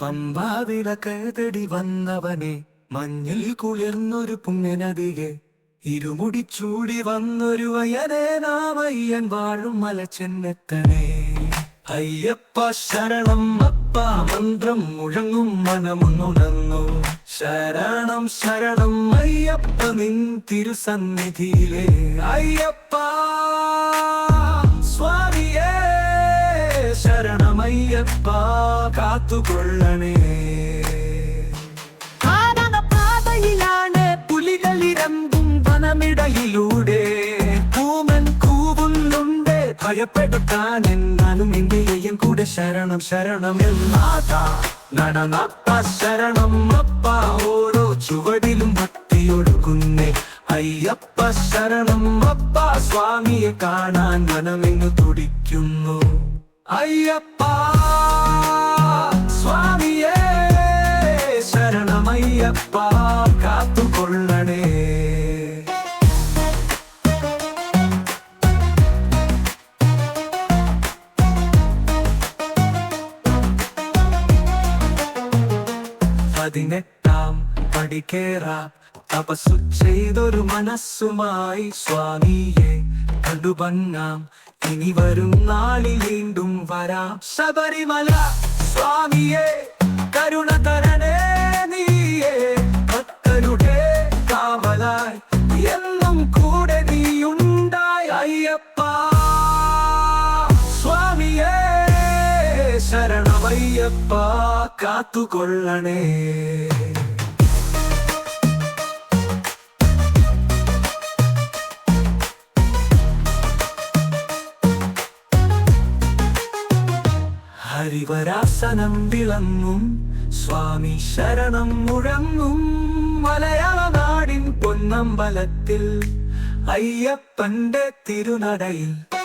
പമ്പാവിളക്കതടി വന്നവനെ, മഞ്ഞിൽ കുളിർന്നൊരു പുണ്യനദിയെ, ഇരുമുടി ചൂടി വന്നൊരു അയ്യനെ, നാമയ്യൻ വാഴും മലച്ചെന്നെത്തനെ. അയ്യപ്പ ശരണം അപ്പ, മന്ത്രം മുഴങ്ങും മനമുണർന്നു. ശരണം ശരണം അയ്യപ്പ, നിൻ തിരുസന്നിധിയിലെ അയ്യപ്പ സ്വാമിയേ. ശരണമയ്യപ്പ, കാത്തുകൊള്ളണേ. പാതയിലാണ് പുലികളിരമ്പും വനമിടയിലൂടെ, പൂമൻ കൂവുന്നുണ്ട് ഭയപ്പെടുത്താൻ. എന്നാലും ഇന്ത്യയും കൂടെ ശരണം ശരണം എന്നാഥ. നടനപ്പ ശരണം അപ്പ, ഓരോ ചുവടിലും ഭക്തിയൊഴുകുന്നേ. അയ്യപ്പ ശരണം അപ്പ, സ്വാമിയെ കാണാൻ മനമെങ്ങു തുടിക്കുന്നു. അയ്യപ്പ സ്വാമിയേ, ശരണമയ്യപ്പ, കാത്തുകൊള്ളണേ. പതിനെട്ടാം പടി കേറാം, തപസ്സു ചെയ്തൊരു മനസ്സുമായി സ്വാമിയെ കണ്ടുപങ്ങാം. ഇനി വരും നാളിൽ വീണ്ടും വരാം. ശബരിമല സ്വാമിയെ കരുണ തരണേ നീയേ. ഭക്തരുടെ കാവലായി എന്നും കൂടെ നീയുണ്ടായി. അയ്യപ്പ സ്വാമിയേ, ശരണമയ്യപ്പ, കാത്തുകൊള്ളണേ. ഹരിവരാസനം വിളങ്ങും സ്വാമി ശരണം മുഴങ്ങും. മലയാള നാടിൻ പൊന്നമ്പലത്തിൽ അയ്യപ്പന്റെ തിരുനടയിൽ